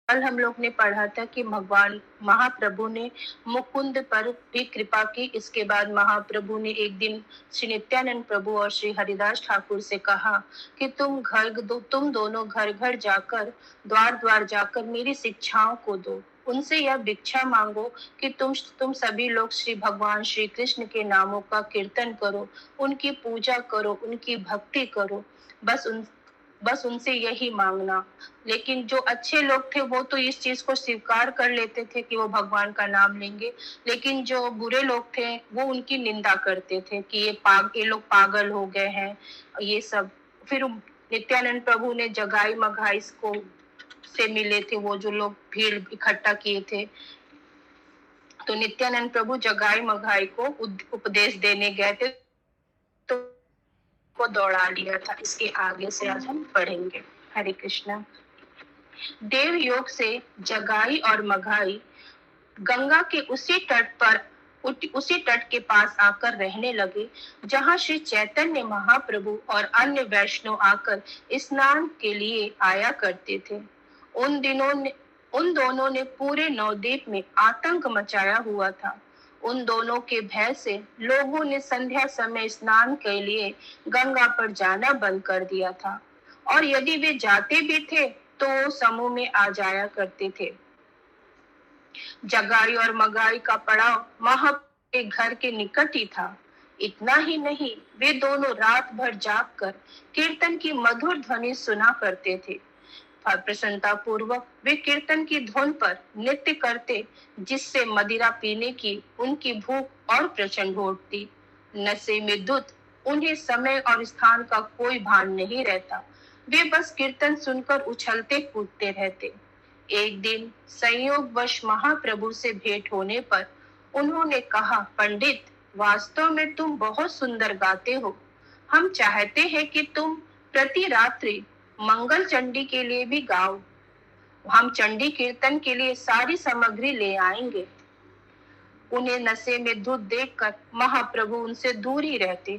कल हम लोग ने पढ़ा था कि भगवान महाप्रभु ने मुकुंद पर भी कृपा की। इसके बाद महाप्रभु ने एक दिन श्री नित्यानंद प्रभु और श्री हरिदास ठाकुर से कहा कि तुम दोनों घर घर जाकर, द्वार द्वार जाकर मेरी शिक्षाओं को दो। उनसे यह भिक्षा मांगो कि तुम सभी लोग श्री भगवान श्री कृष्ण के नामों का कीर्तन करो, उनकी पूजा करो, उनकी भक्ति करो। बस उनसे यही मांगना। लेकिन जो अच्छे लोग थे वो तो इस चीज को स्वीकार कर लेते थे कि वो भगवान का नाम लेंगे, लेकिन जो बुरे लोग थे वो उनकी निंदा करते थे कि ये लोग पागल हो गए हैं, ये सब। फिर नित्यानंद प्रभु ने जगाई मघाई को से मिले थे, वो जो लोग भीड़ इकट्ठा किए थे, तो नित्यानंद प्रभु जगाई मघाई को उपदेश देने गए थे, तो को दौड़ा लिया था। इसके आगे से आज हम पढ़ेंगे। हरे कृष्णा। देव योग से जगाई और मघाई गंगा के उसी तट के पास आकर रहने लगे, जहां श्री चैतन्य महाप्रभु और अन्य वैष्णव आकर स्नान के लिए आया करते थे। उन दोनों ने पूरे नवद्वीप में आतंक मचाया हुआ था। उन दोनों के भय से लोगों ने संध्या समय स्नान के लिए गंगा पर जाना बंद कर दिया था, और यदि वे जाते भी थे तो समूह में आ जाया करते थे। जगाई और मगाई का पड़ाव महा के घर के निकट ही था। इतना ही नहीं, वे दोनों रात भर जागकर कीर्तन की मधुर ध्वनि सुना करते थे। प्रसन्नता पूर्वक वे कीर्तन की धुन पर नृत्य करते, जिससे मदिरा पीने की उनकी भूख और प्रचंड उठती। नशे में धुत उन्हें समय और स्थान का कोई भान नहीं रहता। वे बस कीर्तन सुनकर उछलते कूदते रहते। एक दिन संयोगवश महाप्रभु से भेंट होने पर उन्होंने कहा, पंडित, वास्तव में तुम बहुत सुंदर गाते हो। हम चाहते हैं कि तुम प्रति रात्रि मंगल चंडी के लिए भी गाओ। हम चंडी कीर्तन के लिए सारी सामग्री ले आएंगे। उन्हें नशे में धुत देखकर महाप्रभु उनसे दूर ही रहते।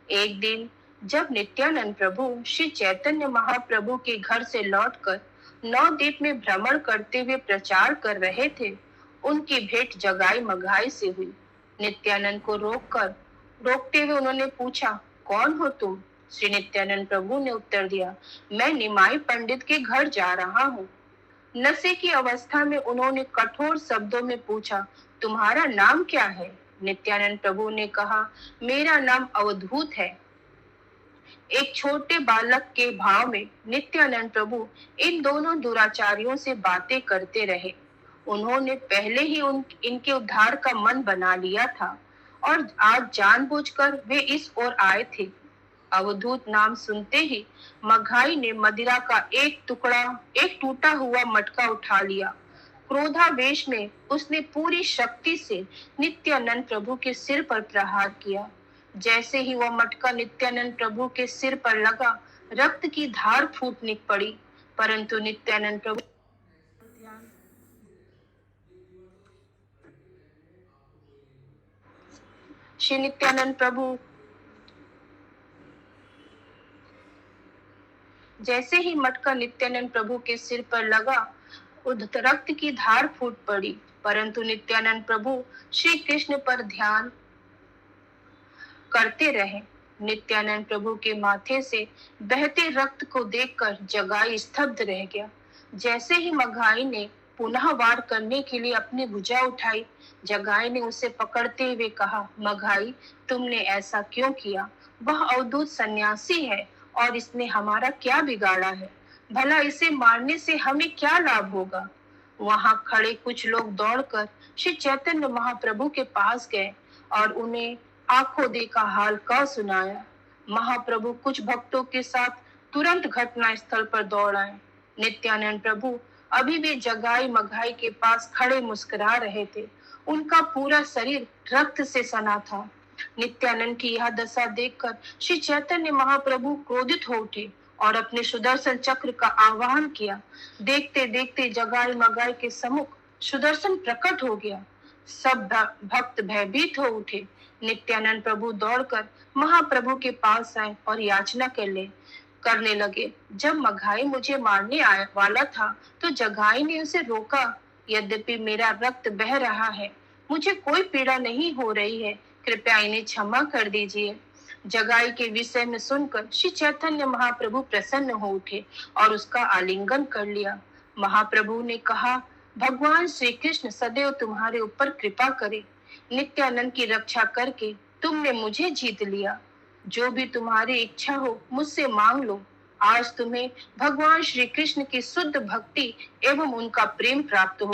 एक दिन जब नित्यानंद प्रभु श्री चैतन्य महाप्रभु के घर से लौटकर नवद्वीप में भ्रमण करते हुए प्रचार कर रहे थे, उनकी भेंट जगाई मघाई से हुई। नित्यानंद को रोकते हुए उन्होंने पूछा, कौन हो तुम? श्री नित्यानंद प्रभु ने उत्तर दिया, मैं निमाई पंडित के घर जा रहा हूँ। नशे की अवस्था में उन्होंने कठोर शब्दों में पूछा, तुम्हारा नाम क्या है? नित्यानंद प्रभु ने कहा, मेरा नाम अवधूत है। एक छोटे बालक के भाव में नित्यानंद प्रभु इन दोनों दुराचारियों से बातें करते रहे। उन्होंने पहले ही इनके उद्धार का मन बना लिया था, और आज जानबूझकर वे इस ओर आए थे। अवधूत नाम सुनते ही मघाई ने मदिरा का एक टूटा हुआ मटका उठा लिया। क्रोधावेश में उसने पूरी शक्ति से नित्यानंद प्रभु के सिर पर प्रहार किया। जैसे ही वह मटका नित्यानंद प्रभु के सिर पर लगा, रक्त की धार फूट पड़ी, परंतु नित्यानंद प्रभु श्री नित्यानंद प्रभु जैसे ही मटका नित्यानंद प्रभु के सिर पर लगा, रक्त की धार फूट पड़ी, परंतु नित्यानंद प्रभु श्री कृष्ण पर ध्यान करते रहे। नित्यानंद प्रभु के माथे से बहते रक्त को देखकर जगाई स्तब्ध रह गया। जैसे ही मघाई ने पुनः वार करने के लिए अपनी भुजा उठाई, जगाई ने उसे पकड़ते हुए कहा, मघाई, तुमने ऐसा क्यों किया? वह अवधूत सन्यासी है और इसने हमारा क्या बिगाड़ा है? भला इसे मारने से हमें क्या लाभ होगा? वहां खड़े कुछ लोग दौड़कर श्री चैतन्य महाप्रभु के पास गए और उन्हें आंखों देखा हाल कह सुनाया। महाप्रभु कुछ भक्तों के साथ तुरंत घटना स्थल पर दौड़ आए। नित्यानंद प्रभु अभी भी जगाई मघाई के पास खड़े मुस्कुरा रहे थे। उनका पूरा शरीर रक्त से सना था। नित्यानंद की यह दशा देखकर श्री चैतन्य महाप्रभु क्रोधित हो उठे और अपने सुदर्शन चक्र का आह्वान किया। देखते देखते जगाई मगाई के सम्मुख सुदर्शन प्रकट हो गया। सब भक्त भयभीत हो उठे। नित्यानंद प्रभु दौड़कर महाप्रभु के पास आए और याचना कर ले, करने लगे। जब मघाई मुझे मारने आया वाला था तो जगाई ने उसे रोका। यद्यपि मेरा रक्त बह रहा है, मुझे कोई पीड़ा नहीं हो रही है, कृपया इन्हें क्षमा कर दीजिए। जगाई के विषय में सुनकर श्री चैतन्य महाप्रभु प्रसन्न हो उठे और उसका आलिंगन कर लिया। महाप्रभु ने कहा, भगवान श्री कृष्ण सदैव तुम्हारे ऊपर कृपा करे। नित्यानंद की रक्षा करके तुमने मुझे जीत लिया। जो भी तुम्हारी इच्छा हो मुझसे मांग लो। आज तुम्हें भगवान श्री कृष्ण की शुद्ध भक्ति एवं उनका प्रेम प्राप्त हो।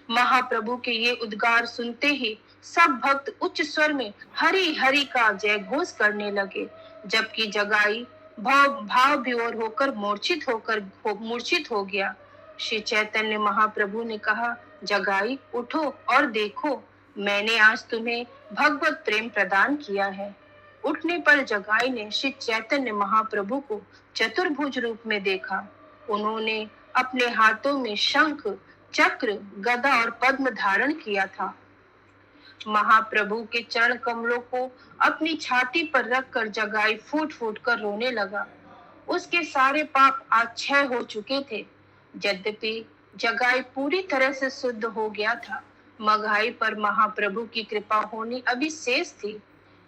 महाप्रभु के ये उद्गार सुनते ही सब भक्त उच्च स्वर में हरि हरि का जय घोष करने लगे, जबकि जगाई भाव विभोर होकर मूर्छित हो गया। श्री चैतन्य महाप्रभु ने कहा, जगाई उठो और देखो, मैंने आज तुम्हें भगवत प्रेम प्रदान किया है। उठने पर जगाई ने श्री चैतन्य महाप्रभु को चतुर्भुज रूप में देखा। उन्होंने अपने हाथों में शंख, चक्र, गदा और पद्म धारण किया था। महाप्रभु के चरण कमलों को अपनी छाती पर रखकर जगाई फूट फूट कर रोने लगा। उसके सारे पाप आज क्षय हो चुके थे। यद्यपि जगाई पूरी तरह से शुद्ध हो गया था, मघाई पर महाप्रभु की कृपा होनी अभी शेष थी।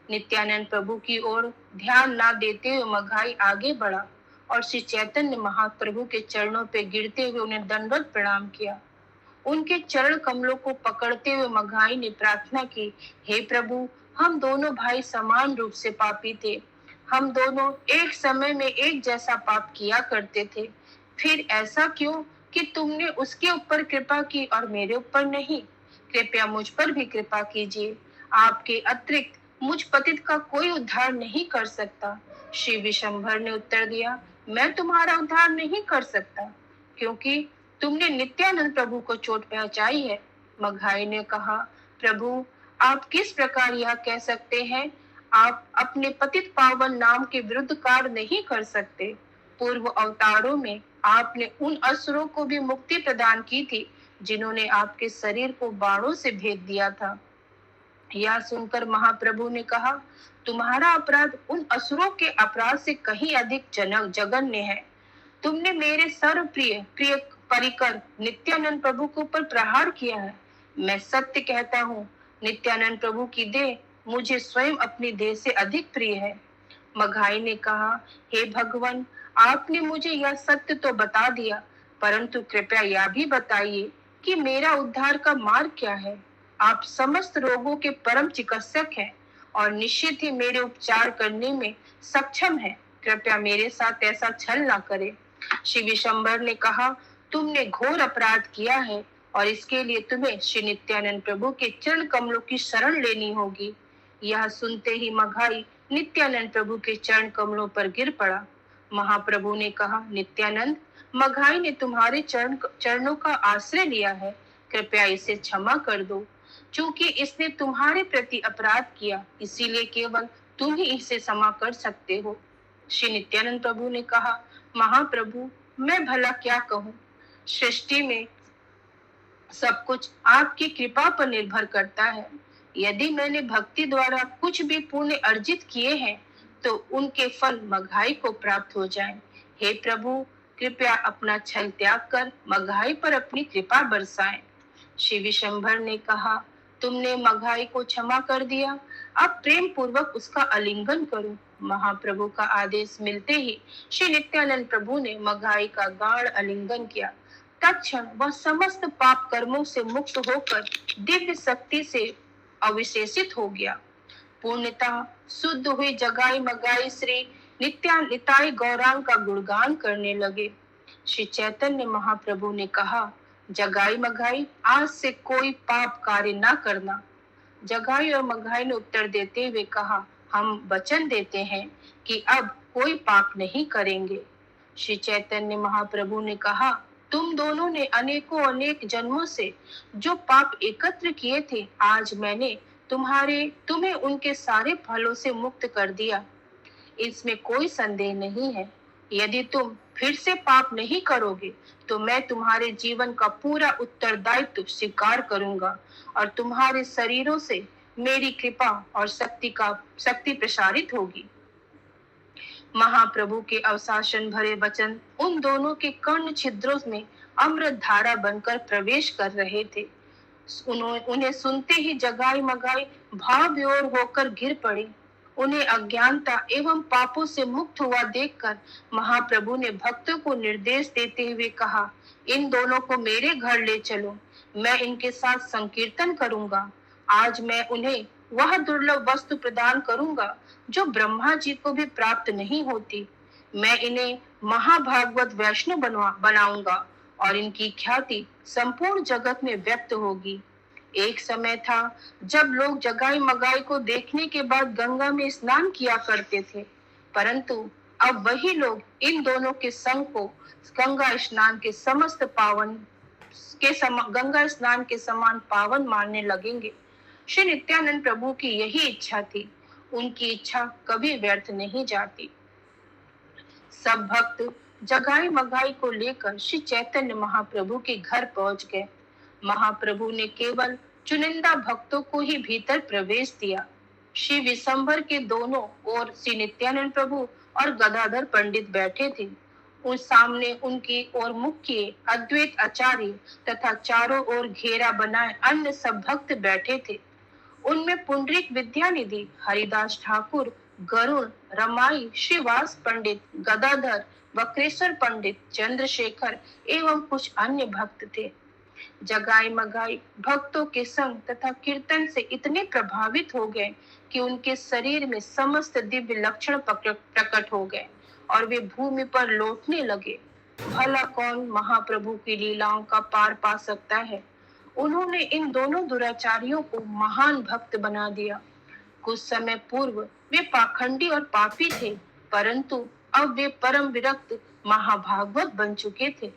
नित्यानंद प्रभु की ओर ध्यान ना देते हुए मघाई आगे बढ़ा और श्री चैतन्य महाप्रभु के चरणों पे गिरते हुए उन्हें दंडवत प्रणाम किया। उनके चरण कमलों को पकड़ते हुए मघाई ने प्रार्थना की, हे प्रभु, हम दोनों भाई समान रूप से पापी थे। हम दोनों एक समय में एक जैसा पाप किया करते थे। फिर ऐसा क्यों कि तुमने उसके ऊपर कृपा की और मेरे ऊपर नहीं? कृपया मुझ पर भी कृपा कीजिए। आपके अतिरिक्त मुझ पतित का कोई उद्धार नहीं कर सकता। श्री विशंभर ने उत्तर दिया, मैं तुम्हारा उद्धार नहीं कर सकता, क्योंकि तुमने नित्यानंद प्रभु को चोट पहुंचाई है। मघाई ने कहा, प्रभु, आप किस प्रकार यह कह सकते हैं? आप अपने पतित पावन नाम के विरुद्ध कार्य नहीं कर सकते। पूर्व अवतारों में आपने उन असुरों को भी मुक्ति प्रदान की थी जिन्होंने आपके शरीर को बाणों से भेद दिया था। यह सुनकर महाप्रभु ने कहा, तुम्हारा अपराध उन असुरों के अपराध से कहीं अधिक जघन्य है। तुमने मेरे सर्वप्रिय प्रिय परिकर नित्यानंद प्रभु के ऊपर प्रहार किया है। मैं सत्य कहता हूँ, नित्यानंद प्रभु की देह मुझे स्वयं अपनी देह से अधिक प्रिय है। मघाई ने कहा, हे भगवान, आपने मुझे यह सत्य तो बता दिया, परंतु कृपया यह भी बताइए कि मेरा उद्धार का मार्ग क्या है। आप समस्त रोगों के परम चिकित्सक हैं और निश्चित ही मेरे उपचार करने में सक्षम हैं। कृपया मेरे साथ ऐसा छल ना करें। श्री विशंबर ने कहा, तुमने घोर अपराध किया है और इसके लिए तुम्हें श्री नित्यानंद प्रभु के चरण कमलों की शरण लेनी होगी। यह सुनते ही मघाई नित्यानंद प्रभु के चरण कमलों पर गिर पड़ा। महाप्रभु ने कहा, नित्यानंद, मघाई ने तुम्हारे चरणों का आश्रय लिया है, कृपया इसे क्षमा कर दो। चूंकि इसने तुम्हारे प्रति अपराध किया, इसीलिए केवल तुम ही इसे क्षमा कर सकते हो। श्री नित्यानंद प्रभु ने कहा, महाप्रभु, मैं भला क्या कहूँ? सृष्टि में सब कुछ आपकी कृपा पर निर्भर करता है। यदि मैंने भक्ति द्वारा कुछ भी पुण्य अर्जित किए हैं तो उनके फल मघाई को प्राप्त हो जाएं। हे प्रभु, कृपया अपना छल त्याग कर मघाई पर अपनी कृपा बरसाएं। श्री विशंभर ने कहा, तुमने मघाई को क्षमा कर दिया, अब प्रेम पूर्वक उसका आलिंगन करो। महाप्रभु का आदेश मिलते ही श्री नित्यानंद प्रभु ने मघाई का गाढ़ आलिंगन किया। तत्क्षण वह समस्त पाप कर्मों से मुक्त होकर दिव्य शक्ति से अविशेषित हो गया। पूर्णतः शुद्ध हुई जगाई मघाई श्री निताई गौरांग का गुणगान करने लगे। श्री चैतन्य महाप्रभु ने कहा, जगाई मघाई, आज से कोई पाप कार्य न करना। जगाई और मघाई ने उत्तर देते हुए कहा, हम वचन देते हैं कि अब कोई पाप नहीं करेंगे। श्री चैतन्य महाप्रभु ने कहा, तुम दोनों ने अनेक जन्मों से जो पाप एकत्र किए थे, आज मैंने तुम्हें उनके सारे फलों से मुक्त कर दिया। इसमें कोई संदेह नहीं है। यदि तुम फिर से पाप नहीं करोगे तो मैं तुम्हारे जीवन का पूरा उत्तरदायित्व स्वीकार करूंगा और तुम्हारे शरीरों से मेरी कृपा और शक्ति प्रसारित होगी। महाप्रभु के अवशासन भरे वचन उन दोनों के कर्ण छिद्रों में अमृत धारा बनकर प्रवेश कर रहे थे। उन्हें सुनते ही जगाई मगाई भाव विभोर होकर गिर पड़े। उन्हें अज्ञानता एवं पापों से मुक्त हुआ देखकर महाप्रभु ने भक्तों को निर्देश देते हुए कहा, इन दोनों को मेरे घर ले चलो, मैं इनके साथ संकीर्तन करूंगा। आज मैं उन्हें वह दुर्लभ वस्तु प्रदान करूंगा जो ब्रह्मा जी को भी प्राप्त नहीं होती। मैं इन्हें महाभागवत वैष्णव बनाऊंगा और इनकी ख्याति संपूर्ण जगत में व्यक्त होगी। एक समय था जब लोग जगाई मगाई को देखने के बाद गंगा में स्नान किया करते थे, परंतु अब वही लोग इन दोनों के संग को गंगा स्नान के समान पावन मानने लगेंगे। श्री नित्यानंद प्रभु की यही इच्छा थी। उनकी इच्छा कभी व्यर्थ नहीं जाती। सब भक्त जगाई मगाई को लेकर श्री चैतन्य महाप्रभु के घर पहुंच गए। महाप्रभु ने केवल चुनिंदा भक्तों को ही भीतर प्रवेश दिया। श्री विशंभर के दोनों ओर श्री नित्यानंद प्रभु और गदाधर पंडित बैठे थे। उस सामने उनकी ओर मुख्य अद्वैत आचार्य तथा चारों ओर घेरा बनाए अन्य सब भक्त बैठे थे। उनमें पुंडरीक विद्यानिधि, हरिदास ठाकुर, गरुण, रमाई, श्रीवास पंडित, गदाधर, वक्रेश्वर पंडित, चंद्रशेखर एवं कुछ अन्य भक्त थे। जगाई मगाई भक्तों के संग तथा कीर्तन से इतने प्रभावित हो गए कि उनके शरीर में समस्त दिव्य लक्षण प्रकट हो गए और वे भूमि पर लौटने लगे। भला कौन महाप्रभु की लीलाओं का पार पा सकता है। उन्होंने इन दोनों दुराचारियों को महान भक्त बना दिया। कुछ समय पूर्व वे पाखंडी और पापी थे, परंतु अब वे परम विरक्त महाभागवत बन चुके थे।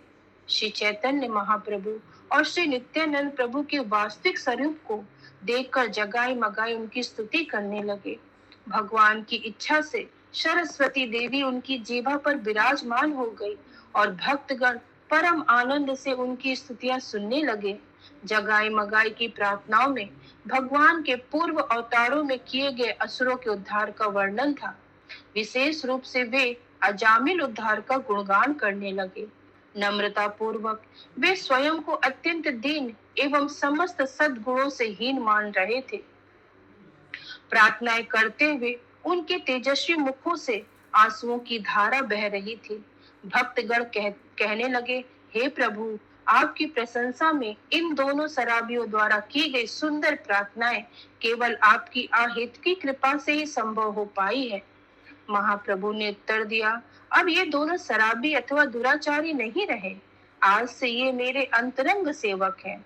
श्री चैतन्य महाप्रभु और श्री नित्यानंद प्रभु के वास्तविक स्वरूप को देखकर जगाई मगाई उनकी स्तुति करने लगे। भगवान की इच्छा से सरस्वती देवी उनकी जीभा पर विराजमान हो गई और भक्तगण परम आनंद से उनकी स्तुतियां सुनने लगे। जगाई मगाई की प्रार्थनाओं में भगवान के पूर्व अवतारों में किए गए असुरों के उद्धार का वर्णन था। विशेष रूप से वे अजामिल उद्धार का गुणगान करने लगे। नम्रता पूर्वक वे स्वयं को अत्यंत दीन एवं समस्त सद्गुणों से हीन मान रहे थे। प्रार्थनाएं करते हुए उनके तेजस्वी मुखों से आंसुओं की धारा बह रही थी। भक्तगण कहने लगे, हे प्रभु, आपकी प्रशंसा में इन दोनों शराबियों द्वारा की गई सुंदर प्रार्थनाएं केवल आपकी अहेतु की कृपा से ही संभव हो पाई है। महाप्रभु ने उत्तर दिया, अब ये दोनों शराबी अथवा दुराचारी नहीं रहे, आज से ये मेरे अंतरंग सेवक हैं।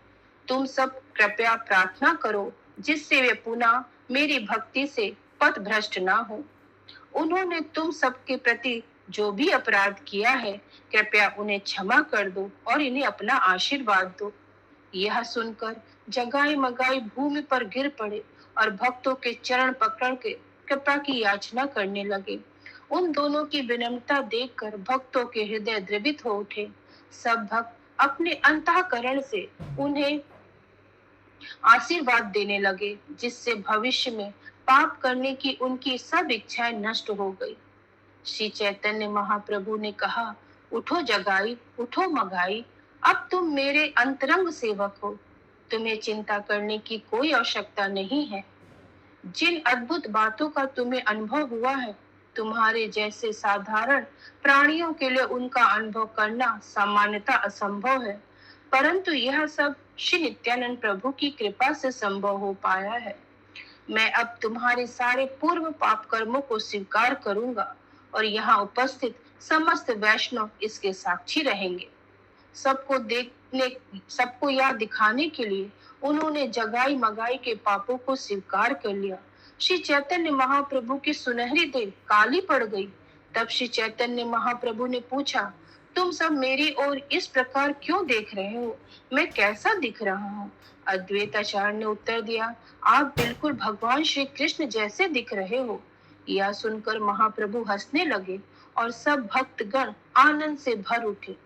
तुम सब कृपया प्रार्थना करो जिससे वे पुनः मेरी भक्ति से पथ भ्रष्ट ना हो। उन्होंने तुम सबके प्रति जो भी अपराध किया है, कृपया उन्हें क्षमा कर दो और इन्हें अपना आशीर्वाद दो। यह सुनकर जगाई मगाई भूमि पर गिर पड़े और भक्तों के चरण पकड़ के कृपा की याचना करने लगे। उन दोनों की विनम्रता देखकर भक्तों के हृदय द्रवित हो उठे। सब भक्त अपने अंतःकरण से उन्हें आशीर्वाद देने लगे, जिससे भविष्य में पाप करने की उनकी सब इच्छाएं नष्ट हो गई। श्री चैतन्य महाप्रभु ने कहा, उठो जगाई, उठो मगाई, अब तुम मेरे अंतरंग सेवक हो। तुम्हें चिंता करने की कोई आवश्यकता नहीं है। जिन अद्भुत बातों का तुम्हें अनुभव हुआ है, तुम्हारे जैसे साधारण प्राणियों के लिए उनका अनुभव करना सामान्यतः असंभव है, परंतु यह सब श्री नित्यानंद प्रभु की कृपा से संभव हो पाया है। मैं अब तुम्हारे सारे पूर्व पाप कर्मों को स्वीकार करूंगा और यहाँ उपस्थित समस्त वैष्णव इसके साक्षी रहेंगे। सबको यह दिखाने के लिए उन्होंने जगाई मगाई के पापों को स्वीकार कर लिया। श्री चैतन्य महाप्रभु की सुनहरी देह काली पड़ गई। तब श्री चैतन्य महाप्रभु ने पूछा, तुम सब मेरी ओर इस प्रकार क्यों देख रहे हो? मैं कैसा दिख रहा हूँ? अद्वैत आचार्य ने उत्तर दिया, आप बिल्कुल भगवान श्री कृष्ण जैसे दिख रहे हो। यह सुनकर महाप्रभु हंसने लगे और सब भक्तगण आनंद से भर उठे।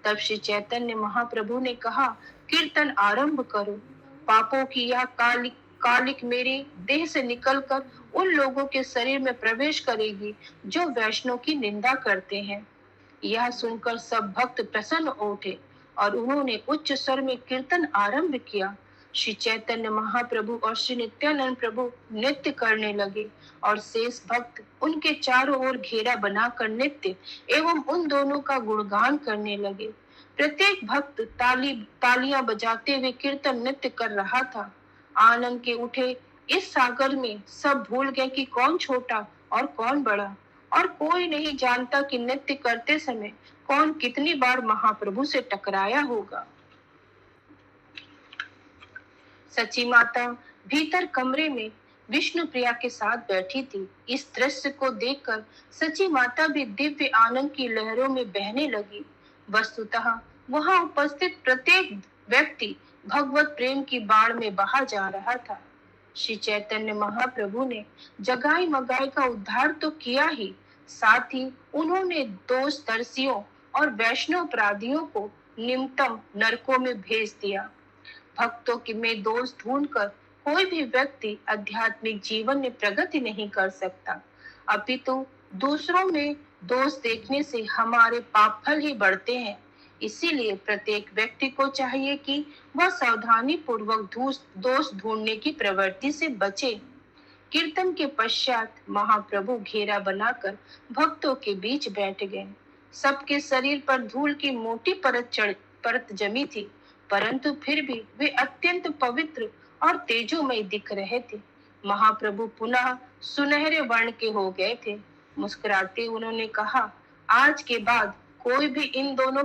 तब श्री चैतन्य महाप्रभु ने कहा, कीर्तन आरंभ करो। पापों की यह कालिक मेरी देह से निकलकर उन लोगों के शरीर में प्रवेश करेगी जो वैष्णव की निंदा करते हैं। यह सुनकर सब भक्त प्रसन्न उठे और उन्होंने उच्च स्वर में कीर्तन आरंभ किया। श्री चैतन्य महाप्रभु और श्री नित्यानंद प्रभु नृत्य करने लगे और शेष भक्त उनके चारों ओर घेरा बनाकर नृत्य एवं उन दोनों का गुणगान करने लगे। प्रत्येक भक्त तालियां बजाते हुए कीर्तन नृत्य कर रहा था। आनंद के उठे इस सागर में सब भूल गए कि कौन छोटा और कौन बड़ा, और कोई नहीं जानता कि नृत्य करते समय कौन कितनी बार महाप्रभु से टकराया होगा। सची माता भीतर कमरे में विष्णु प्रिया के साथ बैठी थी। इस दृश्य को देखकर सची माता भी दिव्य आनंद की लहरों में बहने लगी। वस्तुतः वहां उपस्थित प्रत्येक व्यक्ति भगवत प्रेम की बाढ़ में बहा जा रहा था। श्री चैतन्य महाप्रभु ने जगाई मगाई का उद्धार तो किया ही, साथ ही उन्होंने दोष दर्शियों और वैष्णव अपराधियों को निम्नतम नरकों में भेज दिया। भक्तों की में दोष ढूंढकर कोई भी व्यक्ति आध्यात्मिक जीवन में प्रगति नहीं कर सकता, अपितु दूसरों में दोष देखने से हमारे पाप फल ही बढ़ते हैं। इसीलिए प्रत्येक व्यक्ति को चाहिए कि वह सावधानी पूर्वक दोष ढूंढने की प्रवृत्ति से बचे। कीर्तन के पश्चात महाप्रभु घेरा बनाकर भक्तों के बीच बैठ गए। सबके शरीर पर धूल की मोटी परत जमी थी, परंतु फिर भी वे अत्यंत पवित्र और तेजोमय दिख रहे थे। महाप्रभु पुनः सुनहरे वर्ण के हो गए थे। मुस्कुराते उन्होंने कहा, आज के बाद कोई भी इन दोनों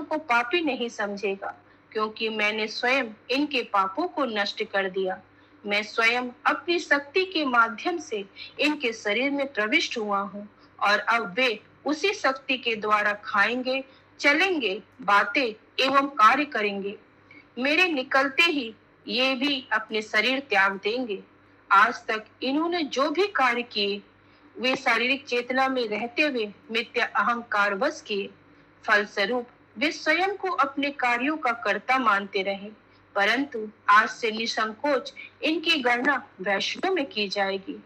को पापी नहीं समझेगा, क्योंकि मैंने स्वयं इनके पापों को नष्ट कर दिया। मैं स्वयं अपनी शक्ति के माध्यम से इनके शरीर में प्रविष्ट हुआ हूँ और अब वे उसी शक्ति के द्वारा खाएंगे, चलेंगे, बातें एवं कार्य करेंगे। मेरे निकलते ही ये भी अपने शरीर त्याग देंगे। आज तक इन्होंने जो भी कार्य किए वे शारीरिक चेतना में रहते हुए मिथ्या अहंकार वश किए। फलस्वरूप वे स्वयं को अपने कार्यों का कर्ता मानते रहे, परंतु आज से निसंकोच इनकी गणना वैष्णव में की जाएगी।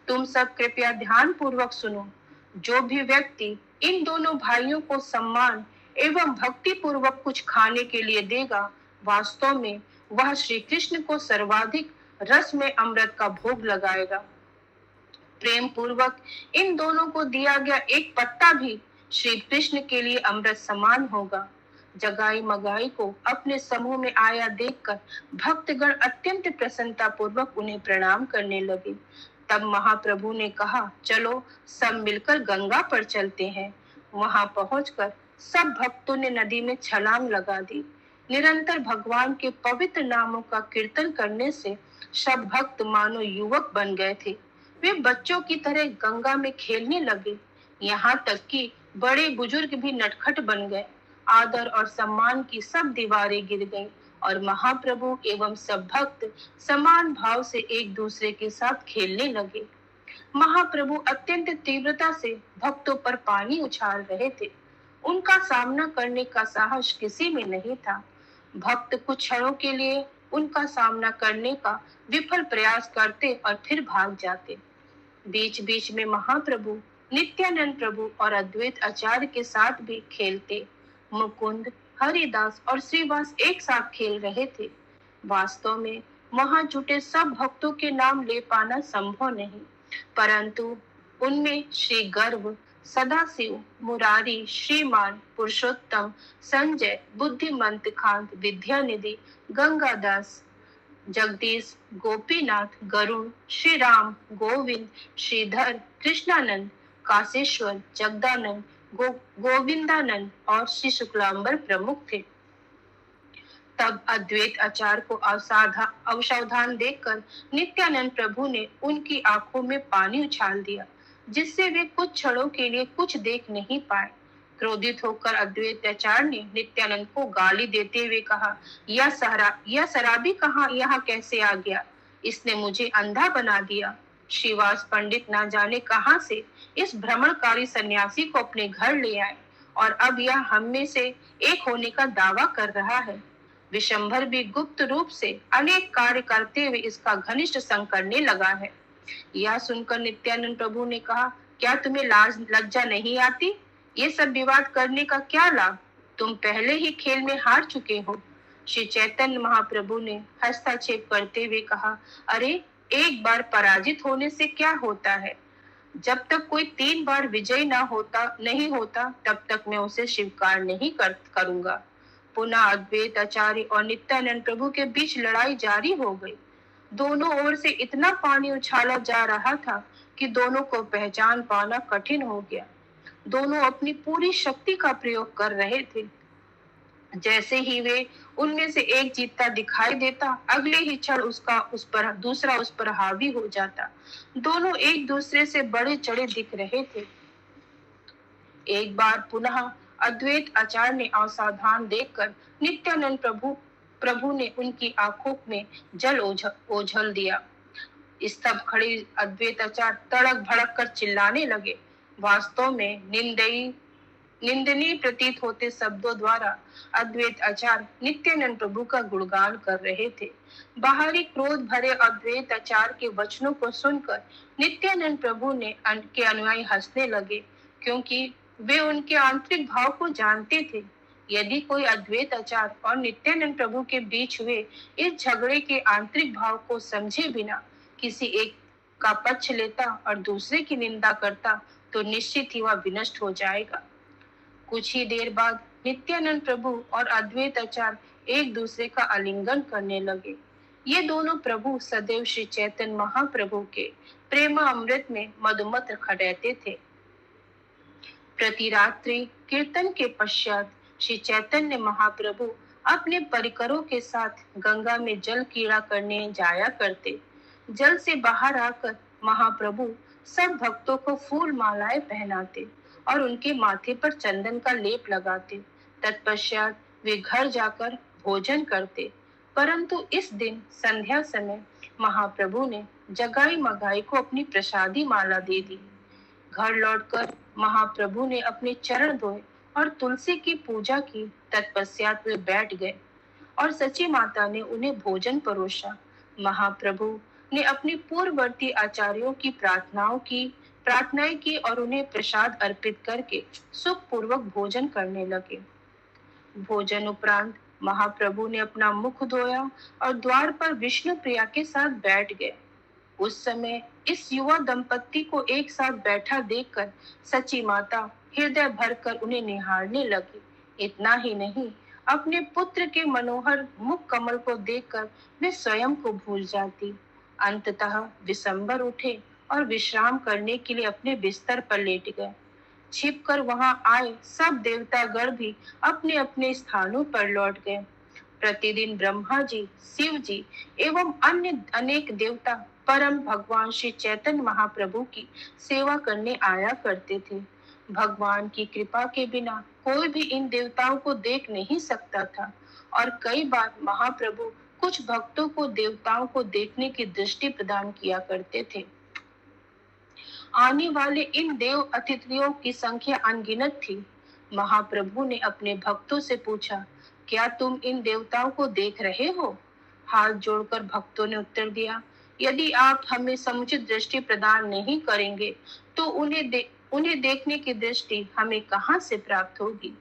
तुम सब कृपया ध्यान पूर्वक सुनो। जो भी व्यक्ति इन दोनों भाइयों को सम्मान एवं भक्ति पूर्वक कुछ खाने के लिए देगा, वास्तव में वह श्री कृष्ण को सर्वाधिक रस में अमृत का भोग लगाएगा। प्रेम पूर्वक इन दोनों को दिया गया एक पत्ता भी श्री कृष्ण के लिए अमृत समान होगा। जगाई मगाई को अपने समूह में आया देखकर भक्तगण अत्यंत प्रसन्नता पूर्वक उन्हें प्रणाम करने लगे। तब महाप्रभु ने कहा, चलो सब मिलकर गंगा पर चलते हैं। वहां पहुंचकर सब भक्तों ने नदी में छलांग लगा दी। निरंतर भगवान के पवित्र नामों का कीर्तन करने से सब भक्त मानो युवक बन गए थे। वे बच्चों की तरह गंगा में खेलने लगे। यहाँ तक कि बड़े बुजुर्ग भी नटखट बन गए। आदर और सम्मान की सब दीवारें गिर गईं और महाप्रभु एवं सब भक्त समान भाव से एक दूसरे के साथ खेलने लगे। महाप्रभु अत्यंत तीव्रता से भक्तों पर पानी उछाल रहे थे। उनका सामना करने का साहस किसी में नहीं था। भक्त कुछ क्षणों के लिए उनका सामना करने का विफल प्रयास करते और फिर भाग जाते। बीच बीच में महाप्रभु नित्यानंद प्रभु और अद्वैत आचार्य के साथ भी खेलते। मुकुंद, हरिदास और श्रीवास एक साथ खेल रहे थे। वास्तव में वहां जुटे सब भक्तों के नाम ले पाना संभव नहीं, परंतु उनमें श्री गर्भ, सदाशिव, मुरारी, श्रीमान, पुरुषोत्तम, संजय, बुद्धिमंत खांत, विद्यानिधि, गंगादास, जगदीश, गोपीनाथ, गरुण, श्री राम, गोविंद, श्रीधर, कृष्णानंद, काशेश्वर, जगदानंद, गोविंदानंद और श्री शुक्लांबर प्रमुख थे। तब अद्वैत आचार्य को अवसावधान देखकर नित्यानंद प्रभु ने उनकी आंखों में पानी उछाल दिया, जिससे वे कुछ क्षणों के लिए कुछ देख नहीं पाए। क्रोधित होकर अद्वैत आचार्य ने नित्यानंद को गाली देते हुए कहा, यह शराबी कहाँ यहाँ कैसे आ गया? इसने मुझे अंधा बना दिया। श्रीवास पंडित ना जाने कहां से इस भ्रमणकारी सन्यासी को अपने घर ले आए और अब यह हम में से एक होने का दावा कर रहा है। विशंभर भी गुप्त रूप से अनेक कार्य करते हुए इसका घनिष्ठ संग करने लगा है। यह सुनकर नित्यानंद प्रभु ने कहा, क्या तुम्हें लाज लज्जा नहीं आती? ये सब विवाद करने का क्या लाभ? तुम पहले ही खेल में हार चुके हो। श्री चैतन्य महाप्रभु ने हस्तक्षेप करते हुए कहा, अरे, एक बार पराजित होने से क्या होता है? जब तक कोई 3 बार विजयी नहीं होता, तब तक मैं उसे स्वीकार नहीं करूंगा। पुनः अद्वैत आचार्य और नित्यानंद प्रभु के बीच लड़ाई जारी हो गई। दोनों ओर से इतना पानी उछाला जा रहा था कि दोनों को पहचान पाना कठिन हो गया। दोनों अपनी पूरी शक्ति का प्रयोग कर रहे थे। जैसे ही वे उनमें से एक जीतता दिखाई देता, अगले ही क्षण दूसरा उस पर हावी हो जाता। दोनों एक दूसरे से बड़े चढ़े दिख रहे थे। एक बार पुनः अद्वैत आचार्य ने असावधान देखकर नित्यानंद प्रभु ने उनकी आंखों में जल ओझल दिया। स्तब्ध खड़े अद्वैत आचार्य तड़क भड़क कर चिल्लाने लगे। वास्तव में निंदनीय प्रतीत होते शब्दों द्वारा अद्वैत आचार्य नित्यानंद प्रभु का गुणगान कर रहे थे। बाहरी क्रोध भरे अद्वैत आचार्य के वचनों को सुनकर नित्यानंद प्रभु के अनुयायी हंसने लगे, क्योंकि वे उनके आंतरिक भाव को जानते थे। यदि कोई अद्वैत आचार्य और नित्यानंद प्रभु के बीच हुए इस झगड़े के आंतरिक भाव को समझे बिना किसी एक का पक्ष लेता और दूसरे की निंदा करता, तो निश्चित ही वह विनष्ट हो जाएगा। कुछ ही देर बाद नित्यानंद प्रभु और अद्वैत आचार्य एक दूसरे का आलिंगन करने लगे। ये दोनों प्रभु सदैव श्री चैतन्य महाप्रभु के प्रेमामृत में मधुमत रहते थे। प्रति रात्रि कीर्तन के पश्चात श्री चैतन्य महाप्रभु अपने परिकरों के साथ गंगा में जल क्रीड़ा करने जाया करते। जल से बाहर आकर महाप्रभु सब भक्तों को फूल मालाएं पहनाते और उनके माथे पर चंदन का लेप लगाते। तत्पश्चात वे घर जाकर भोजन करते। परंतु इस दिन संध्या समय महाप्रभु ने जगाई मगाई को अपनी प्रसादी माला दे दी। घर लौटकर महाप्रभु ने अपने चरण धोए और तुलसी की पूजा की। तत्पश्चात वे बैठ गए और सची माता ने उन्हें भोजन परोसा। महाप्रभु ने अपने पूर्ववर्ती आचार्यों की प्रार्थनाएं की और उन्हें प्रसाद अर्पित करके सुख पूर्वक भोजन करने लगे। भोजन उपरांत महाप्रभु ने अपना मुख धोया और द्वार पर विष्णु प्रिया के साथ बैठ गए। उस समय इस युवा दंपत्ति को एक साथ बैठा देखकर सची माता हृदय भरकर उन्हें निहारने लगी। इतना ही नहीं, अपने पुत्र के मनोहर मुख कमल को देखकर वे स्वयं को भूल जाती। अंततः विशंबर उठे और विश्राम करने के लिए अपने बिस्तर पर लेट गए। छिपकर वहां आए सब देवतागण भी अपने अपने स्थानों पर लौट गए। प्रतिदिन ब्रह्मा जी, शिव जी एवं अन्य अनेक देवता परम भगवान श्री चैतन्य महाप्रभु की सेवा करने आया करते थे। भगवान की कृपा के बिना कोई भी इन देवताओं को देख नहीं सकता था और कई बार महाप्रभु कुछ भक्तों को देवताओं को देखने की दृष्टि प्रदान किया करते थे। आने वाले इन देव अतिथियों की संख्या अनगिनत थी। महाप्रभु ने अपने भक्तों से पूछा, क्या तुम इन देवताओं को देख रहे हो? हाथ जोड़कर भक्तों ने उत्तर दिया, यदि आप हमें समुचित दृष्टि प्रदान नहीं करेंगे तो उन्हें देखने की दृष्टि हमें कहां से प्राप्त होगी।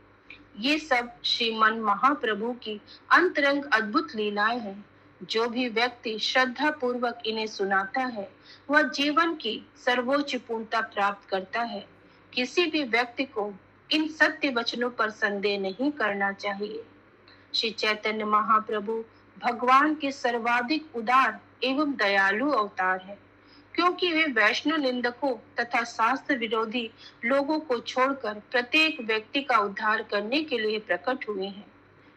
ये सब श्रीमन महाप्रभु की अंतरंग अद्भुत लीलाएं हैं। जो भी व्यक्ति श्रद्धा पूर्वक इन्हें सुनाता है, वह जीवन की सर्वोच्च पूर्णता प्राप्त करता है। किसी भी व्यक्ति को इन सत्य वचनों पर संदेह नहीं करना चाहिए। श्री चैतन्य महाप्रभु भगवान के सर्वाधिक उदार एवं दयालु अवतार है, क्योंकि वे वैष्णव निंदकों तथा शास्त्र विरोधी लोगों को छोड़कर प्रत्येक व्यक्ति का उद्धार करने के लिए प्रकट हुए हैं।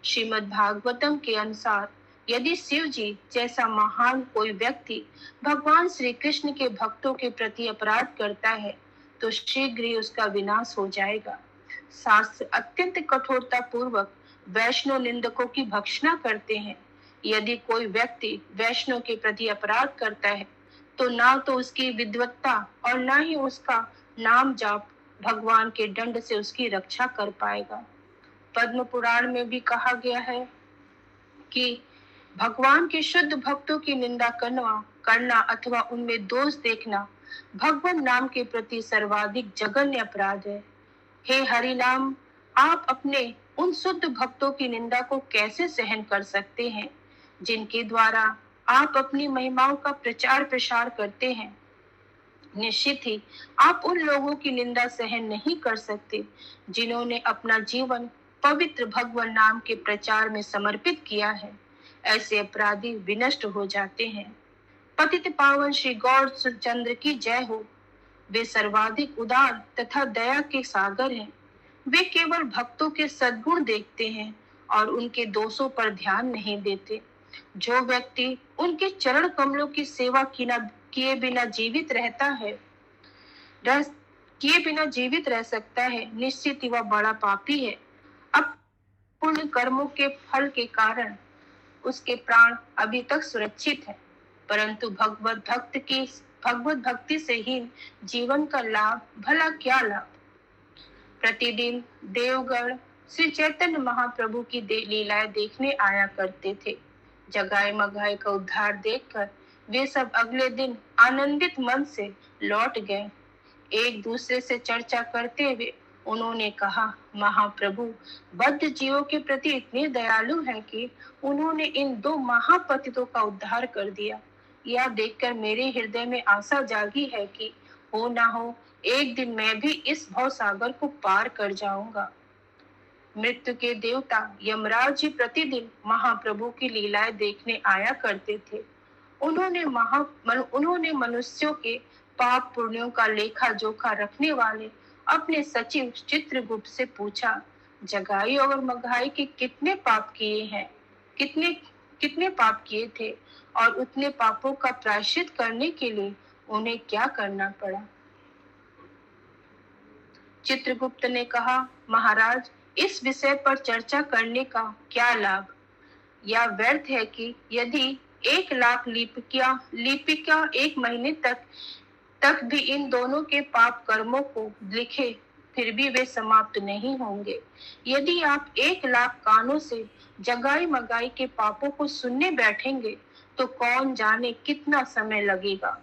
श्रीमद् भागवतम के अनुसार यदि शिव जी जैसा महान कोई व्यक्ति भगवान श्री कृष्ण के भक्तों के प्रति अपराध करता है, तो शीघ्र ही उसका विनाश हो जाएगा। शास्त्र अत्यंत कठोरता पूर्वक वैष्णव निंदकों की भर्त्सना करते हैं। यदि कोई व्यक्ति वैष्णव के प्रति अपराध करता है, तो ना तो उसकी विद्वत्ता और ना ही उसका नाम जाप भगवान के दंड से उसकी रक्षा कर पाएगा। पद्म पुराण में भी कहा गया है कि भगवान के शुद्ध भक्तों की निंदा करना अथवा उनमें दोष देखना भगवान नाम के प्रति सर्वाधिक जघन्य अपराध है। हे हरिनाम, आप अपने उन शुद्ध भक्तों की निंदा को कैसे सहन कर सकते हैं जिनके द्वारा आप अपनी महिमाओं का प्रचार प्रसार करते हैं? निश्चित ही आप उन लोगों की निंदा सहन नहीं कर सकते जिन्होंने अपना जीवन पवित्र भगवान नाम के प्रचार में समर्पित किया है। ऐसे अपराधी विनष्ट हो जाते हैं। पतित पावन श्री गौर चंद्र की जय हो। वे सर्वाधिक उदार तथा दया के सागर हैं। वे केवल भक्तों के सद्गुण देखते हैं और उनके दोषों पर ध्यान नहीं देते। जो व्यक्ति उनके चरण कमलों की सेवा किए बिना जीवित रह सकता है, निश्चित ही वह बड़ा पापी है। अब पुण्य कर्मों के फल के कारण उसके प्राण अभी तक सुरक्षित है, परंतु भगवत भक्ति से हीन जीवन का लाभ भला क्या लाभ? प्रतिदिन देवगण श्री चैतन्य महाप्रभु की लीलाएं देखने आया करते थे। जगाए मगाए का उद्धार देखकर वे सब अगले दिन आनंदित मन से लौट गए। एक दूसरे से चर्चा करते हुए उन्होंने कहा, महाप्रभु बद्ध जीवों के प्रति इतने दयालु हैं कि उन्होंने इन दो महापतितों का उद्धार कर दिया। यह देखकर मेरे हृदय में आशा जागी है कि हो ना हो एक दिन मैं भी इस भव सागर को पार कर जाऊंगा। मृत्यु के देवता यमराज जी प्रतिदिन महाप्रभु की लीलाएं देखने आया करते थे। उन्होंने मनुष्यों के पाप पुण्यों का लेखा जोखा रखने वाले अपने सचिव चित्रगुप्त से पूछा, जगाई और मघाई के कितने पाप किए थे और उतने पापों का प्रायश्चित करने के लिए उन्हें क्या करना पड़ा? चित्रगुप्त ने कहा, महाराज इस विषय पर चर्चा करने का क्या लाभ? यह व्यर्थ है कि यदि 1,00,000 लिपिका एक महीने तक भी इन दोनों के पाप कर्मों को लिखे फिर भी वे समाप्त नहीं होंगे। यदि आप 1,00,000 कानों से जगाई मगाई के पापों को सुनने बैठेंगे तो कौन जाने कितना समय लगेगा।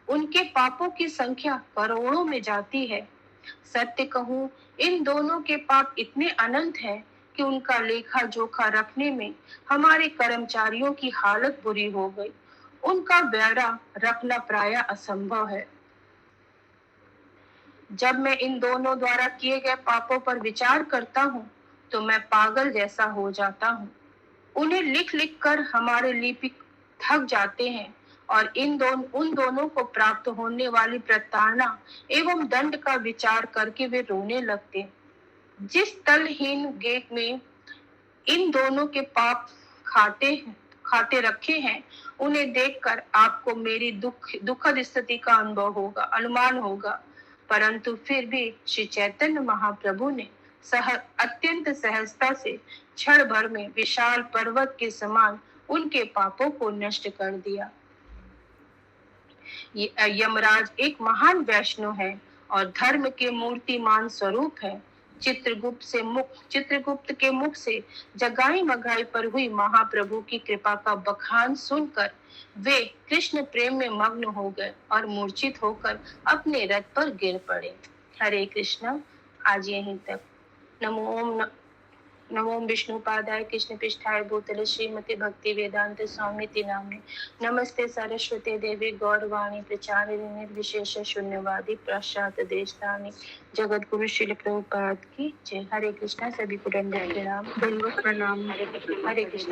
उनके पापों की संख्या करोड़ों में जाती है। सत्य कहूं, इन दोनों के पाप इतने अनंत हैं कि उनका लेखा जोखा रखने में हमारे कर्मचारियों की हालत बुरी हो गई। उनका ब्यौरा रखना प्राय असंभव है। जब मैं इन दोनों द्वारा किए गए पापों पर विचार करता हूँ तो मैं पागल जैसा हो जाता हूँ। उन्हें लिख लिख कर हमारे लिपिक थक जाते हैं और उन दोनों को प्राप्त होने वाली प्रताड़ना एवं दंड का विचार करके वे रोने लगते हैं। जिस तलहीन गेट में इन दोनों के पाप खाते रखे हैं, उन्हें देखकर आपको मेरी दुखद स्थिति का अनुमान होगा। परंतु फिर भी श्री चैतन्य महाप्रभु ने अत्यंत सहजता से क्षण भर में विशाल पर्वत के समान उनके पापों को नष्ट कर दिया। यमराज एक महान वैष्णव है और धर्म के मूर्तिमान स्वरूप है। चित्रगुप्त के मुख से जगाई मगाई पर हुई महाप्रभु की कृपा का बखान सुनकर वे कृष्ण प्रेम में मग्न हो गए और मूर्छित होकर अपने रथ पर गिर पड़े। हरे कृष्ण। आज यहीं तक। नमो विष्णुपादाय कृष्ण पृष्ठाय भूतले श्रीमती भक्ति वेदांत स्वामी नाम्ने नमस्ते सरस्वती देवी गौरवाणी प्रचारिणी निर्विशेष शून्यवादी पाश्चात देशतानी जगत गुरु श्री प्रभुपाद की जय। हरे कृष्णा। सभी को दंडवत प्रणाम। हरे कृष्ण।